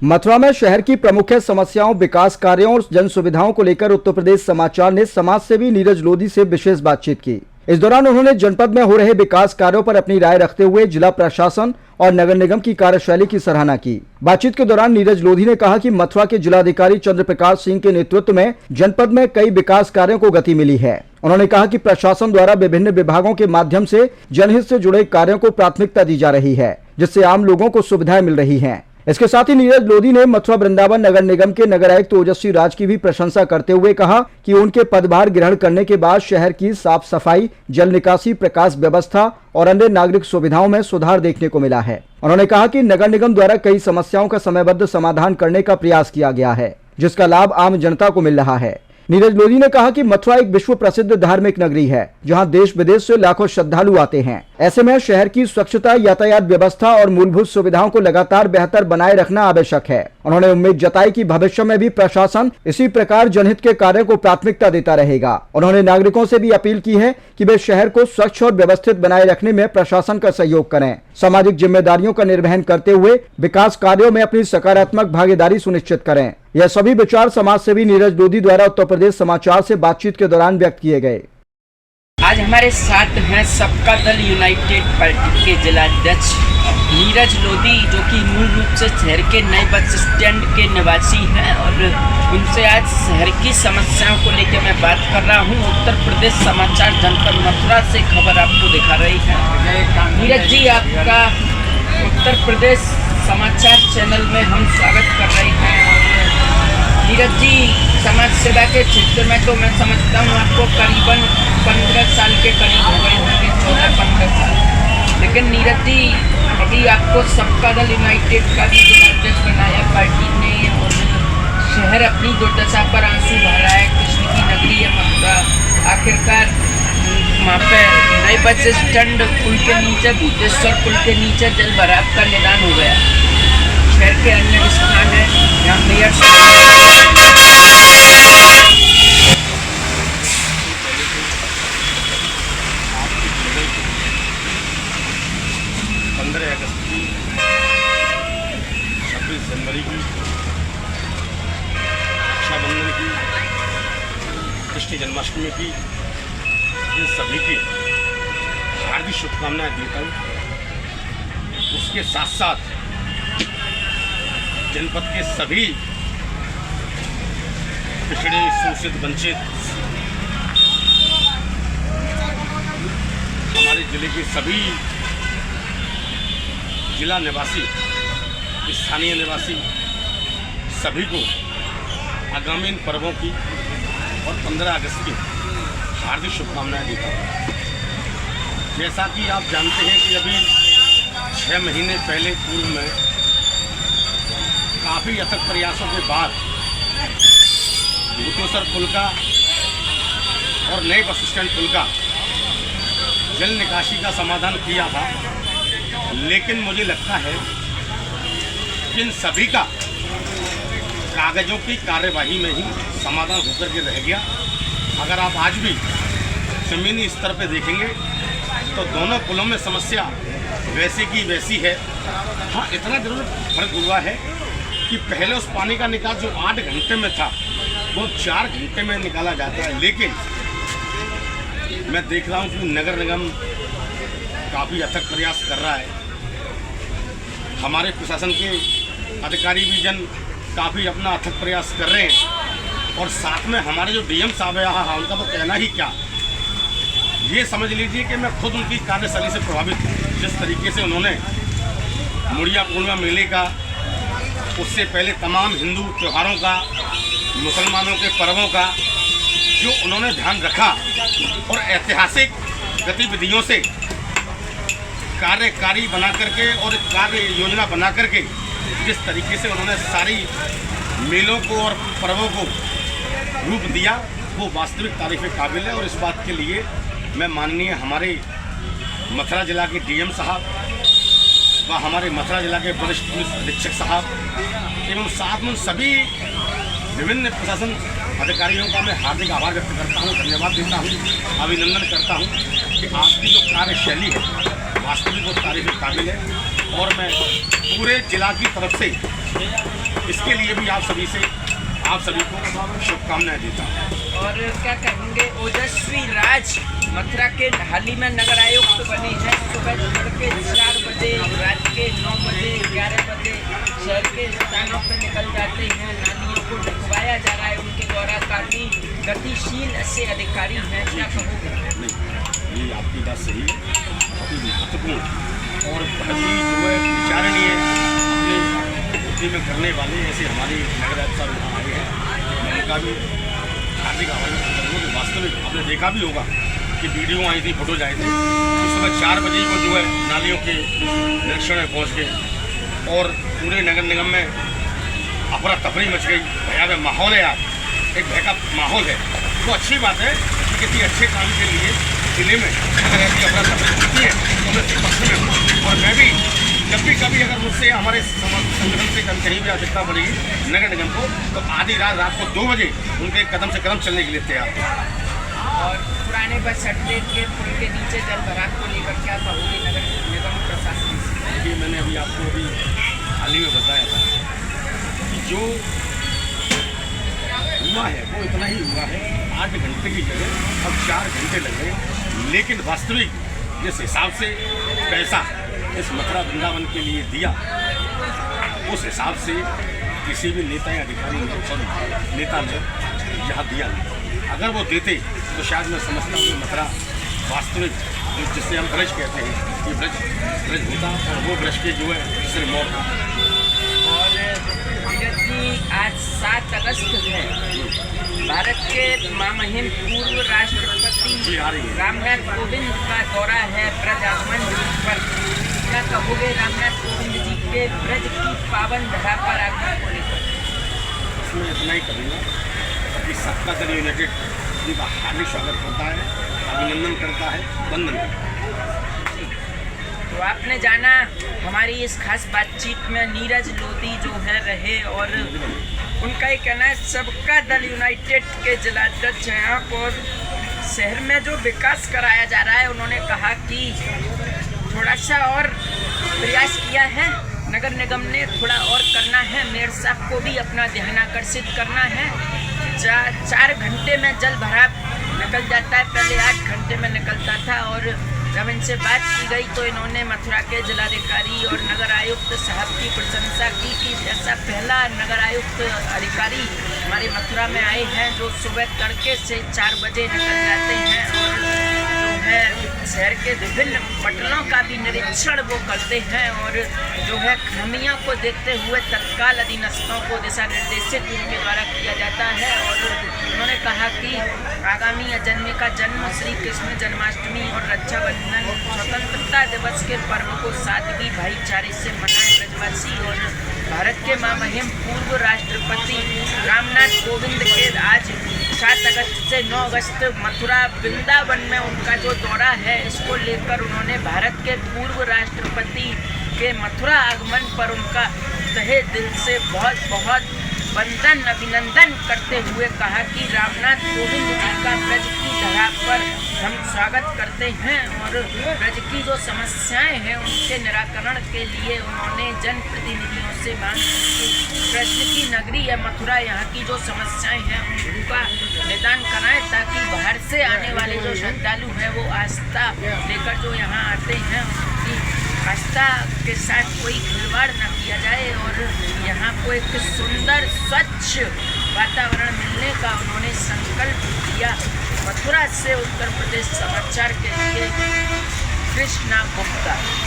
मथुरा में शहर की प्रमुख समस्याओं, विकास कार्यों और जन सुविधाओं को लेकर उत्तर प्रदेश समाचार ने समाज सेवी नीरज लोधी से विशेष बातचीत की। इस दौरान उन्होंने जनपद में हो रहे विकास कार्यों पर अपनी राय रखते हुए जिला प्रशासन और नगर निगम की कार्यशैली की सराहना की। बातचीत के दौरान नीरज लोधी ने कहा कि मथुरा के जिलाधिकारी चंद्र प्रकाश सिंह के नेतृत्व में जनपद में कई विकास कार्यों को गति मिली है। उन्होंने कहा कि प्रशासन द्वारा विभिन्न विभागों के माध्यम से जनहित से जुड़े कार्यों को प्राथमिकता दी जा रही है, जिससे आम लोगों को सुविधाएं मिल रही हैं। इसके साथ ही नीरज लोधी ने मथुरा वृंदावन नगर निगम के नगर आयुक्त ओजस्वी राज की भी प्रशंसा करते हुए कहा कि उनके पदभार ग्रहण करने के बाद शहर की साफ सफाई, जल निकासी, प्रकाश व्यवस्था और अन्य नागरिक सुविधाओं में सुधार देखने को मिला है। उन्होंने कहा कि नगर निगम द्वारा कई समस्याओं का समयबद्ध समाधान करने का प्रयास किया गया है, जिसका लाभ आम जनता को मिल रहा है। नीरज लोधी ने कहा कि मथुरा एक विश्व प्रसिद्ध धार्मिक नगरी है, जहां देश विदेश से लाखों श्रद्धालु आते हैं। ऐसे में शहर की स्वच्छता, यातायात व्यवस्था और मूलभूत सुविधाओं को लगातार बेहतर बनाए रखना आवश्यक है। उन्होंने उम्मीद जताई कि भविष्य में भी प्रशासन इसी प्रकार जनहित के कार्यों को प्राथमिकता देता रहेगा। उन्होंने नागरिकों से भी अपील की है कि वे शहर को स्वच्छ और व्यवस्थित बनाए रखने में प्रशासन का सहयोग करें। सामाजिक जिम्मेदारियों का निर्वहन करते हुए विकास कार्यों में अपनी सकारात्मक भागीदारी सुनिश्चित करें। यह सभी विचार समाज सेवी नीरज लोधी द्वारा उत्तर प्रदेश समाचार से बातचीत के दौरान व्यक्त किए गए। आज हमारे साथ हैं सबका दल यूनाइटेड पार्टी के जिलाध्यक्ष नीरज लोधी, जो कि मूल रूप से शहर के नए बस स्टैंड के निवासी हैं और उनसे आज शहर की समस्याओं को लेकर मैं बात कर रहा हूं। उत्तर प्रदेश समाचार जनपद मथुरा से खबर आपको दिखा रही है। नीरज जी, आपका उत्तर प्रदेश समाचार चैनल में हम स्वागत कर रहे हैं। नीरज जी, समाज सेवा के क्षेत्र में तो मैं समझता हूँ आपको करीबन 15 साल के करीब हो गए होंगे, 14-15 साल। लेकिन नीरज जी, अभी आपको सबका दल यूनाइटेड का भी जिलाध्यक्ष बनाया पार्टी ने और शहर अपनी दुर्दशा पर आंसू बहा रहा है। कृष्ण की नगरी है मथुरा। आखिरकार वहाँ पे नए बस स्टैंड पुल के नीचे, भूतेश्वर पुल के नीचे जल भराव का निदान हो गया। शहर के अन्य स्थान है जहाँ मेयर 15 अगस्त की, 26 जनवरी की, रक्षाबंधन की, कृष्ण जन्माष्टमी की, इन सभी की हार्दिक शुभकामनाएं देता हूँ। उसके साथ साथ जनपद के सभी पिछड़े, शोषित, वंचित, हमारे जिले के सभी जिला निवासी, स्थानीय निवासी सभी को आगामी इन पर्वों की और 15 अगस्त की हार्दिक शुभकामनाएं देता हूँ। जैसा कि आप जानते हैं कि अभी 6 महीने पहले पूर्व में काफ़ी अथक प्रयासों के बाद भूतेश्वर पुल का और नए बस स्टैंड पुल का जल निकासी का समाधान किया था, लेकिन मुझे लगता है कि इन सभी का कागजों की कार्यवाही में ही समाधान होकर के रह गया। अगर आप आज भी ज़मीनी स्तर पर देखेंगे तो दोनों पुलों में समस्या वैसी की वैसी है। हाँ, इतना जरूर फर्क हुआ है कि पहले उस पानी का निकाल जो 8 घंटे में था वो 4 घंटे में निकाला जाता है। लेकिन मैं देख रहा हूँ कि नगर निगम काफ़ी अथक प्रयास कर रहा है। हमारे प्रशासन के अधिकारी भी जन काफ़ी अपना अथक प्रयास कर रहे हैं और साथ में हमारे जो डीएम साहब है, हाँ, उनका तो कहना ही क्या। ये समझ लीजिए कि मैं खुद उनकी कार्यशैली से प्रभावित हूँ। जिस तरीके से उन्होंने मुड़िया पूर्णिमा मेले का, उससे पहले तमाम हिंदू त्योहारों का, मुसलमानों के पर्वों का जो उन्होंने ध्यान रखा और ऐतिहासिक गतिविधियों से कार्यकारी बना करके और कार्य योजना बना करके जिस तरीके से उन्होंने सारी मेलों को और पर्वों को रूप दिया, वो वास्तविक तारीफ काबिल है। और इस बात के लिए मैं माननीय हमारे मथुरा जिला के डीएम साहब व हमारे मथुरा जिला के वरिष्ठ पुलिस अधीक्षक साहब एवं साथ में सभी विभिन्न प्रशासन अधिकारियों का मैं हार्दिक आभार व्यक्त करता हूँ, धन्यवाद देता हूँ, अभिनंदन करता हूँ कि आपकी जो कार्यशैली है वास्तविक वो तारीफ काबिल है। और मैं पूरे जिला की तरफ से इसके लिए भी आप सभी को शुभकामनाएं देता हूँ। और क्या कहेंगे, ओजस्वी राज मथुरा के हाल ही में नगर आयुक्त बने हैं। सुबह तड़के 4 बजे, रात के 9 बजे, 11 बजे शहर के स्थानों पर निकल जाते हैं। नालियों को ढकवाया जा रहा है उनके द्वारा। काफ़ी गतिशील ऐसे अधिकारी हैं, क्या कहोगे? नहीं, ये आपकी बात सही है, काफ़ी महत्वपूर्ण और बहुत ही जो है विचारणीय अपने में करने वाले ऐसे हमारे नगर आयुक्त साहब यहाँ आए हैं। मैं उनका भी हार्दिक आभार व्यक्त करूँगा कि वास्तविक आपने देखा भी होगा कि वीडियो आई थी, फोटोज आए थे कि सुबह 4 बजे को जो है नालियों के निरीक्षण में पहुँच गए और पूरे नगर निगम में अफरा तफरी मच गई। भयावह माहौल है यार, एक भय का माहौल है। तो अच्छी बात है कि किसी अच्छे काम के लिए जिले में अगर ऐसी अफरा तफरी होती है तो मैं इसके पक्ष में हूँ। और मैं भी जब भी कभी अगर मुझसे हमारे संगठन से कहीं भी आवश्यकता पड़ेगी नगर निगम को, तो आधी रात को 2 बजे उनके कदम से कदम चलने के लिए तैयार हैं। और पुराने बस अड्डे के पुल के नीचे जल भराव को लेकर क्या कहोगे नगर निगम प्रशासन से? देखिए, मैंने अभी आपको हाल ही में बताया था कि जो हुआ है वो इतना ही हुआ है। 8 घंटे की जगह अब 4 घंटे लग गए, लेकिन वास्तविक जिस हिसाब से पैसा इस मथुरा वृंदावन के लिए दिया, उस हिसाब से किसी भी नेता या अधिकारी नेता ने यहाँ दिया नहीं। अगर वो देते तो शायद मैं समझता हूँ कि मथुरा वास्तविक जिससे हम ब्रज कहते हैं कि ब्रज होता और वो ब्रज के जो है सिर मौत। और नीरज जी, आज 7 अगस्त है। भारत के महामहिम पूर्व राष्ट्रपति रामनाथ कोविंद का दौरा है ब्रज आगमन पर। क्या कहोगे रामनाथ कोविंद जी के ब्रज की पावन धरा पर आगमन को लेकर? इसमें इतना ही करूँगा कि सबका दल यूनाइटेड जी का हार्दिक स्वागत करता है, अभिनंदन करता है, वंदन करता है। तो आपने जाना हमारी इस खास बातचीत में नीरज लोधी जो है रहे, और उनका ही कहना है सबका दल यूनाइटेड के जिलाध्यक्ष हैं आप, और शहर में जो विकास कराया जा रहा है उन्होंने कहा कि थोड़ा सा और प्रयास किया है नगर निगम ने, थोड़ा और करना है। मेयर साहब को भी अपना ध्यान आकर्षित करना है। 4 घंटे में जल भराव निकल जाता है, पहले 8 घंटे में निकलता था। और जब इनसे बात की गई तो इन्होंने मथुरा के जिलाधिकारी और नगर आयुक्त साहब की प्रशंसा की कि ऐसा पहला नगर आयुक्त अधिकारी हमारे मथुरा में आए हैं जो सुबह तड़के से 4 बजे निकल जाते हैं और जो है शहर के विभिन्न पटलों का भी निरीक्षण वो करते हैं, और जो है खामियों को देखते हुए तत्काल अधीनस्थों को दिशा निर्देशित उनके द्वारा किया जाता है। और उन्होंने कहा कि आगामी अजन्मे का जन्म, श्री कृष्ण जन्माष्टमी और रक्षाबंधन, स्वतंत्रता दिवस के पर्व को सादगी भाईचारे से मनाए ब्रजवासी। और भारत के महामहिम पूर्व राष्ट्रपति रामनाथ कोविंद के आज 7 अगस्त से 9 अगस्त मथुरा वृंदावन में उनका जो दौरा है, इसको लेकर उन्होंने भारत के पूर्व राष्ट्रपति के मथुरा आगमन पर उनका तहे दिल से बहुत बहुत वंदन अभिनंदन करते हुए कहा कि रामनाथ कोविंद जी का ब्रज की धरा पर हम स्वागत करते हैं, और ब्रज की जो समस्याएं हैं उनके निराकरण के लिए उन्होंने जनप्रतिनिधियों से मांग की कि कृष्ण की नगरी है मथुरा, यहाँ की जो समस्याएं हैं उनका निदान कराएं, ताकि बाहर से आने वाले जो श्रद्धालु हैं वो आस्था लेकर जो यहाँ आते हैं उनकी आस्था के साथ कोई खिलवाड़ न किया जाए, और यहाँ को एक सुंदर स्वच्छ वातावरण मिलने का उन्होंने संकल्प किया। मथुरा से उत्तर प्रदेश समाचार के लिए कृष्णा गुप्ता।